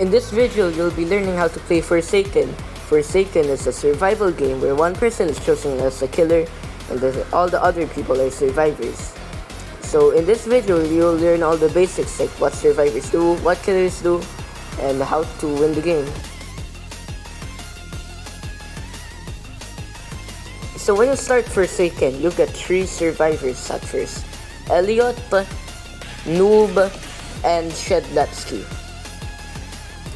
In this video, you'll be learning how to play Forsaken. Forsaken is a survival game where one person is chosen as a killer and all the other people are survivors. So in this video, you'll learn all the basics like what survivors do, what killers do, and how to win the game. So when you start Forsaken, you get 3 survivors at first. Elliot, Noob, and Shedletsky.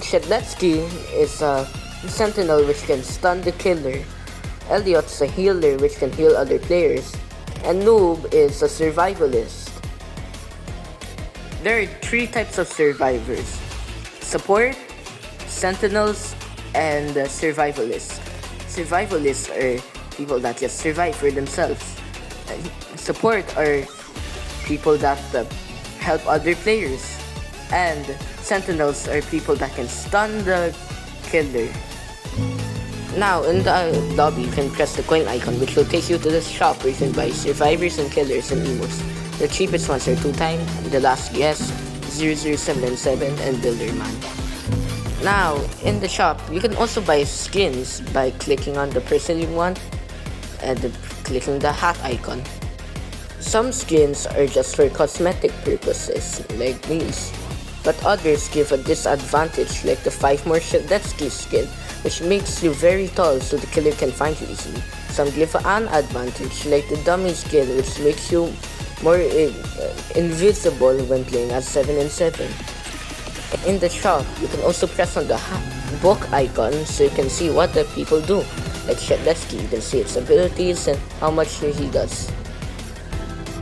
Shedletsky is a sentinel which can stun the killer. Elliot's a healer which can heal other players. And Noob is a survivalist. There are 3 types of survivors: support, sentinels, and survivalists. Survivalists are people that just survive for themselves. Support are people that help other players. And sentinels are people that can stun the killer. Now in the lobby, you can press the coin icon which will take you to this shop where you can buy survivors and killers and emotes. The cheapest ones are 2Time, The Last Guest, 0077, and Builderman. Now in the shop, you can also buy skins by clicking on the person you want and clicking the hat icon. Some skins are just for cosmetic purposes, like these, but others give a disadvantage, like the 5 more Shedletsky skin, which makes you very tall so the killer can find you easily. Some give an advantage, like the dummy skin, which makes you more invisible when playing as 7 and 7. In the shop, you can also press on the book icon so you can see what the people do. Like Shedletsky, you can see its abilities and how much he does.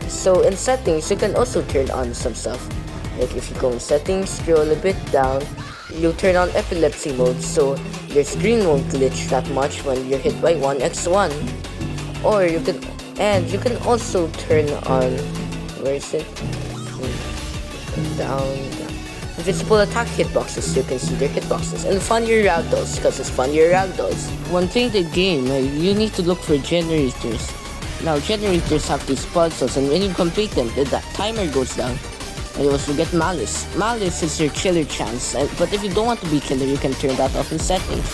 So in settings, you can also turn on some stuff. Like if you go in settings, scroll a bit down, you turn on epilepsy mode so your screen won't glitch that much when you're hit by 1x1. Or you can also turn on, where is it? Down. Invisible attack hitboxes so you can see their hitboxes. And funnier ragdolls because it's funnier ragdolls. When playing the game, you need to look for generators. Now generators have these puzzles, and when you complete them, the timer goes down. And you also get Malice. Malice is your killer chance, but if you don't want to be killer, you can turn that off in settings.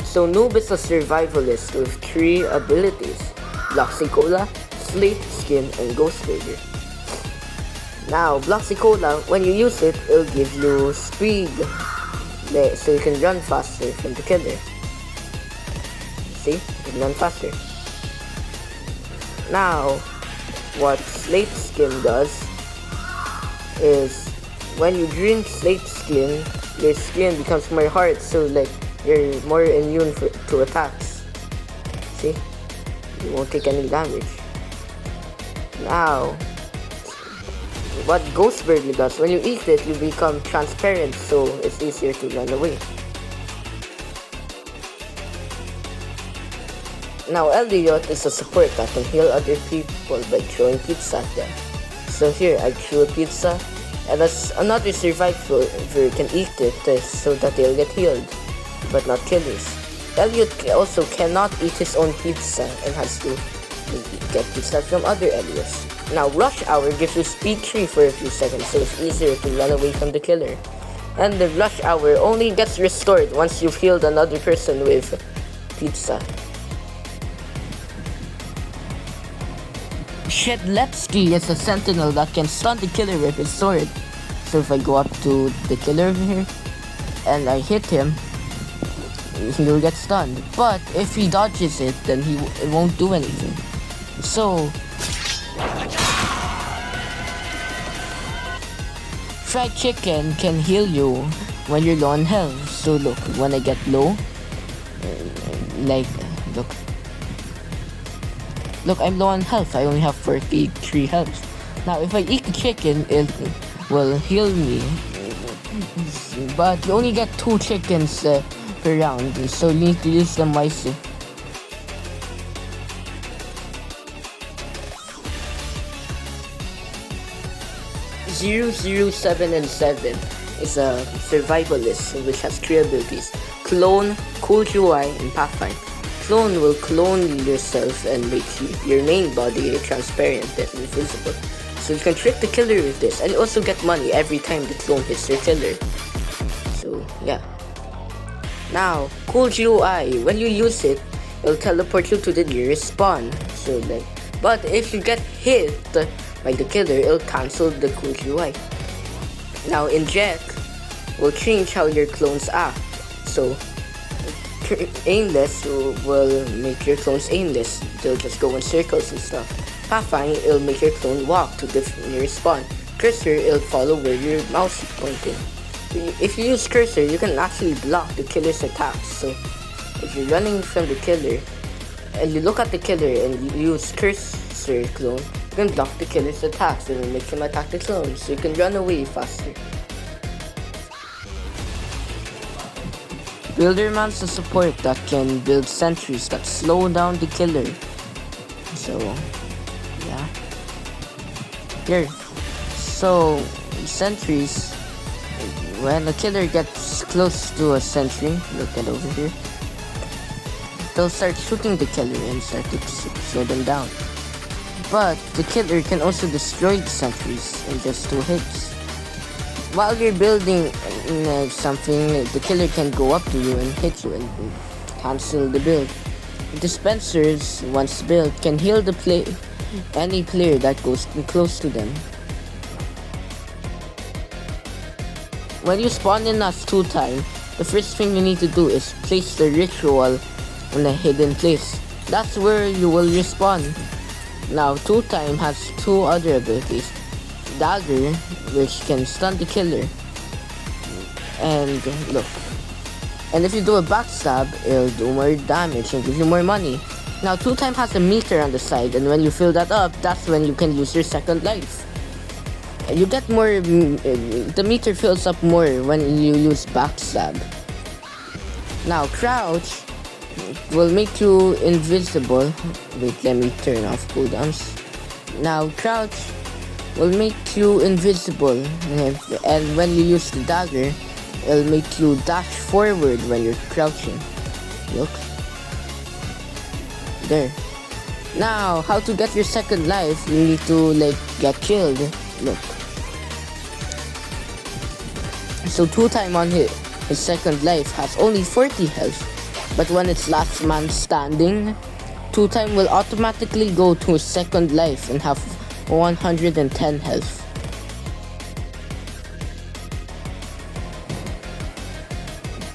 So Noob is a survivalist with 3 abilities: Bloxicola, Slate Skin, and Ghost Burger. Now Bloxicola, when you use it, it'll give you speed, so you can run faster from the killer. See? You can run faster. Now, what Slate Skin does is, when you drink Slate Skin, your skin becomes more hard, so like you're more immune to attacks. See? You won't take any damage. Now, what Ghost Burger does, when you eat it, you become transparent, so it's easier to run away. Now Elliot is a support that can heal other people by throwing pizza at them. So here, I threw a pizza, and another survivor can eat it so that they'll get healed, but not killers. Elliot also cannot eat his own pizza and has to get pizza from other Elliots. Now Rush Hour gives you speed 3 for a few seconds, so it's easier to run away from the killer. And the Rush Hour only gets restored once you've healed another person with pizza. Shedletsky is a sentinel that can stun the killer with his sword. So if I go up to the killer over here and I hit him, he'll get stunned. But if he dodges it, then it won't do anything. So fried chicken can heal you when you're low on health. So look, when I get low, look, I'm low on health. I only have 43 health. Now if I eat the chicken, it will heal me. But you only get 2 chickens per round, so you need to use them wisely. (007 and 7 is a survivalist which has 3 abilities: Clone, Cool UI, and Pathfind. clone will clone yourself and make your main body transparent and invisible. So you can trick the killer with this, and also get money every time the clone hits your killer. So yeah. Now, cool GUI. When you use it, it'll teleport you to the nearest spawn. So like, but if you get hit by the killer, it'll cancel the cool GUI. Now, inject will change how your clones act. So aimless will make your clones aimless. They'll just go in circles and stuff. Pathfind, it'll make your clone walk to the nearest spawn. Cursor, it'll follow where your mouse is pointing. If you use cursor, you can actually block the killer's attacks. So if you're running from the killer and you look at the killer and you use cursor clone, you can block the killer's attacks and make him attack the clone, so you can run away faster. Builderman's a support that can build sentries that slow down the killer. So yeah. Here. So sentries, when a killer gets close to a sentry, look at over here, they'll start shooting the killer and start to slow them down. But the killer can also destroy the sentries in just 2 hits. While you're building something, the killer can go up to you and hit you and cancel the build. Dispensers, once built, can heal any player that goes close to them. When you spawn in as 2-time, the first thing you need to do is place the ritual in a hidden place. That's where you will respawn. Now, 2-time has 2 other abilities. Dagger, which can stun the killer. And look. And if you do a backstab, it'll do more damage and give you more money. Now, 2-time has a meter on the side, and when you fill that up, that's when you can use your second life. You get more, the meter fills up more when you use backstab. Now, crouch will make you invisible. Wait, let me turn off cooldowns. Now, crouch will make you invisible, and when you use the dagger, it'll make you dash forward when you're crouching. Look. There. Now, how to get your second life? You need to get killed. Look. So 2-time on his second life has only 40 health, but when it's last man standing, 2-time will automatically go to his second life and have 110 health.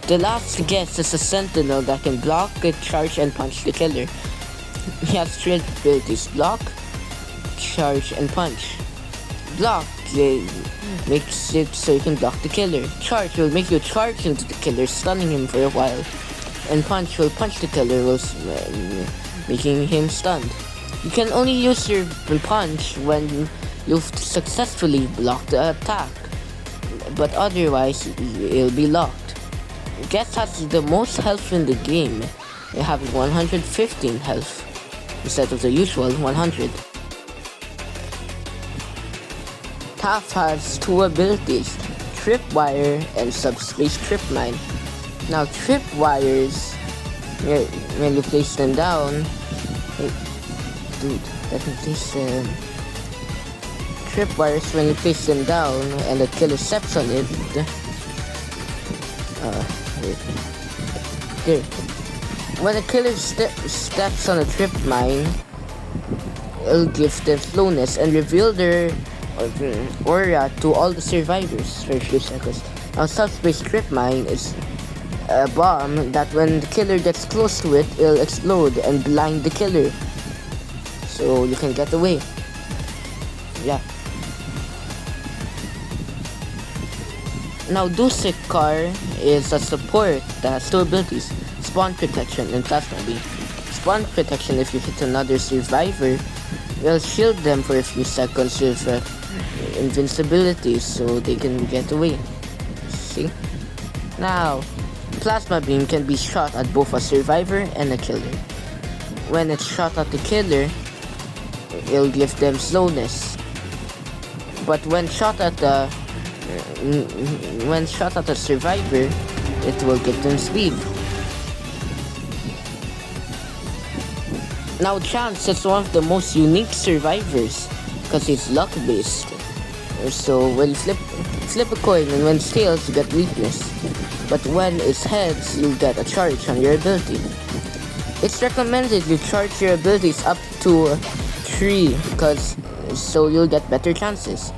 The last guest is a sentinel that can block, charge, and punch the killer. He has 3 abilities: block, charge, and punch. Block makes it so you can block the killer. Charge will make you charge into the killer, stunning him for a while. And punch will punch the killer, making him stunned. You can only use your punch when you've successfully blocked the attack, but otherwise it'll be locked. Guest has the most health in the game. They have 115 health instead of the usual 100. Taff has 2 abilities, Tripwire and Subspace Trip Mine. Now, tripwires, when you place them down, let me place them. Tripwires, when you place them down and the killer steps on it, there. When a killer steps on a trip mine, it'll give them slowness and reveal their aura to all the survivors for a few seconds. Now, subspace trip mine is a bomb that when the killer gets close to it, it'll explode and blind the killer, so you can get away. Yeah. Now, Dusekar is a support that has 2 abilities, Spawn Protection and Plasma Beam. Spawn Protection, if you hit another survivor, will shield them for a few seconds with invincibility so they can get away. See? Now, Plasma Beam can be shot at both a survivor and a killer. When it's shot at the killer, it'll give them slowness. But when shot at the survivor, it will give them speed. Now Chance is one of the most unique survivors because he's luck based. So when you flip a coin, and when it's tails you get weakness. But when it's heads, you get a charge on your ability. It's recommended you charge your abilities up to 3 because so you'll get better chances.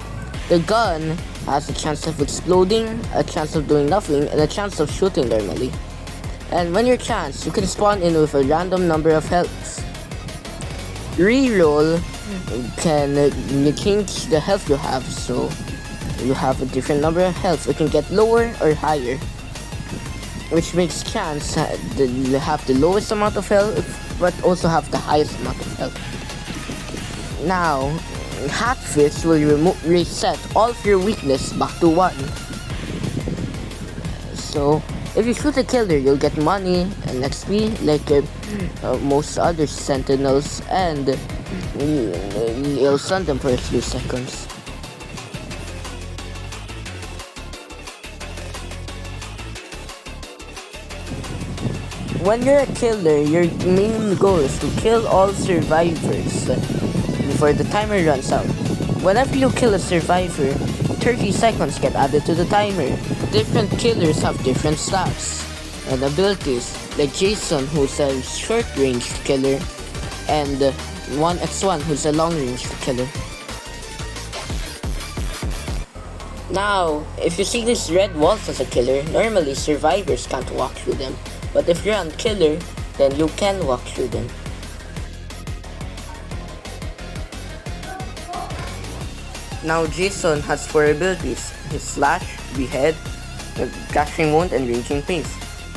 The gun has a chance of exploding, a chance of doing nothing, and a chance of shooting normally. And when you're Chance, you can spawn in with a random number of healths. Reroll can change the health you have, so you have a different number of health. You can get lower or higher, which makes Chance have the lowest amount of health, but also have the highest amount of health. Now, Hatfish will reset all of your weakness back to 1. So, if you shoot a killer, you'll get money and XP like most other sentinels, and you'll stun them for a few seconds. When you're a killer, your main goal is to kill all survivors before the timer runs out. Whenever you kill a survivor, 30 seconds get added to the timer. Different killers have different stats and abilities, like Jason, who's a short-range killer, and 1x1, who's a long-range killer. Now, if you see these red walls as a killer, normally survivors can't walk through them. But if you're a killer, then you can walk through them. Now Jason has 4 abilities: his slash, behead, crashing wound, and raging pace.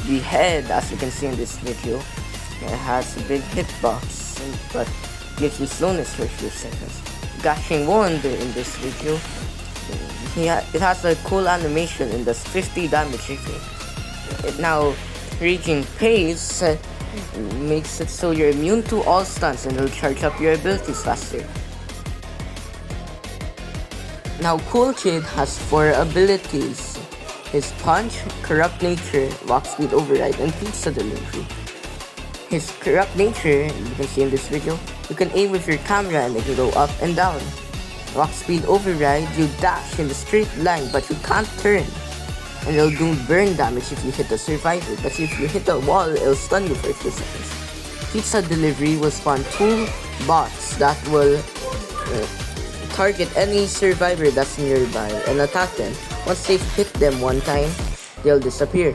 Behead, as you can see in this video, it has a big hitbox, but gives you slowness for a few seconds. Crashing wound in this video, it has a cool animation and does 50 damage if Now, raging pace makes it so you're immune to all stuns and will charge up your abilities faster. Now Cool Kid has 4 abilities: his punch, corrupt nature, walk speed override, and pizza delivery. His corrupt nature, you can see in this video, you can aim with your camera and it can go up and down. Walk speed override, you dash in the straight line but you can't turn, and it'll do burn damage if you hit a survivor, but if you hit a wall, it'll stun you for a few seconds. Pizza delivery will spawn 2 bots that will target any survivor that's nearby and attack them. Once they've hit them one time, they'll disappear.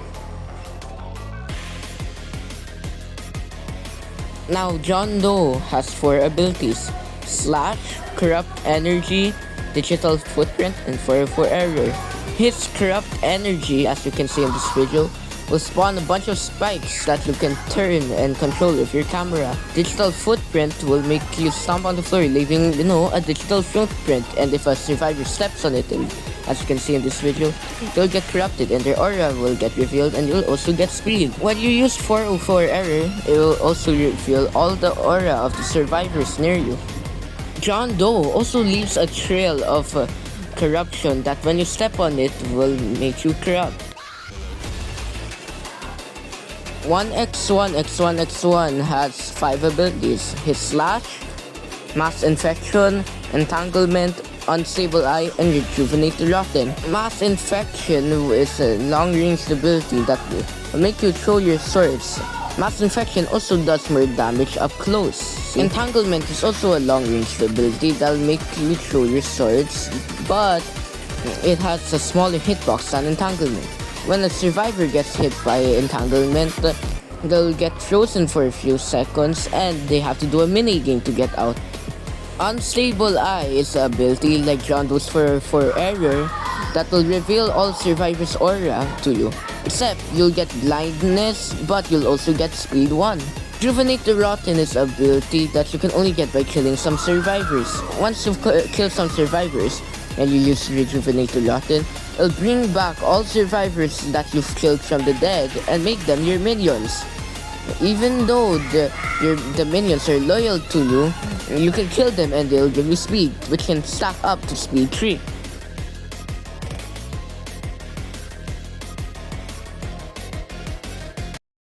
Now John Doe has 4 abilities: slash, corrupt energy, digital footprint, and 404 error. His corrupt energy, as you can see in this video, will spawn a bunch of spikes that you can turn and control with your camera. Digital footprint will make you stomp on the floor, leaving, a digital footprint, and if a survivor steps on it, and as you can see in this video, they'll get corrupted and their aura will get revealed, and you'll also get speed. When you use 404 error, it will also reveal all the aura of the survivors near you. John Doe also leaves a trail of corruption that when you step on it will make you corrupt. 1x1 has 5 abilities: his slash, mass infection, entanglement, unstable eye, and rejuvenate the rotten. Mass infection is a long-range ability that will make you throw your swords. Mass infection also does more damage up close. Entanglement is also a long-range ability that will make you throw your swords, but it has a smaller hitbox than entanglement. When a survivor gets hit by entanglement, they'll get frozen for a few seconds and they have to do a mini game to get out. Unstable eye is an ability like John Doe's for error that will reveal all survivors' aura to you. Except you'll get blindness, but you'll also get speed 1. Rejuvenate the Rotten is an ability that you can only get by killing some survivors. Once you've killed some survivors and you use Rejuvenate the Rotten, it'll bring back all survivors that you've killed from the dead and make them your minions. Even though the minions are loyal to you, you can kill them and they'll give you speed, which can stack up to speed 3.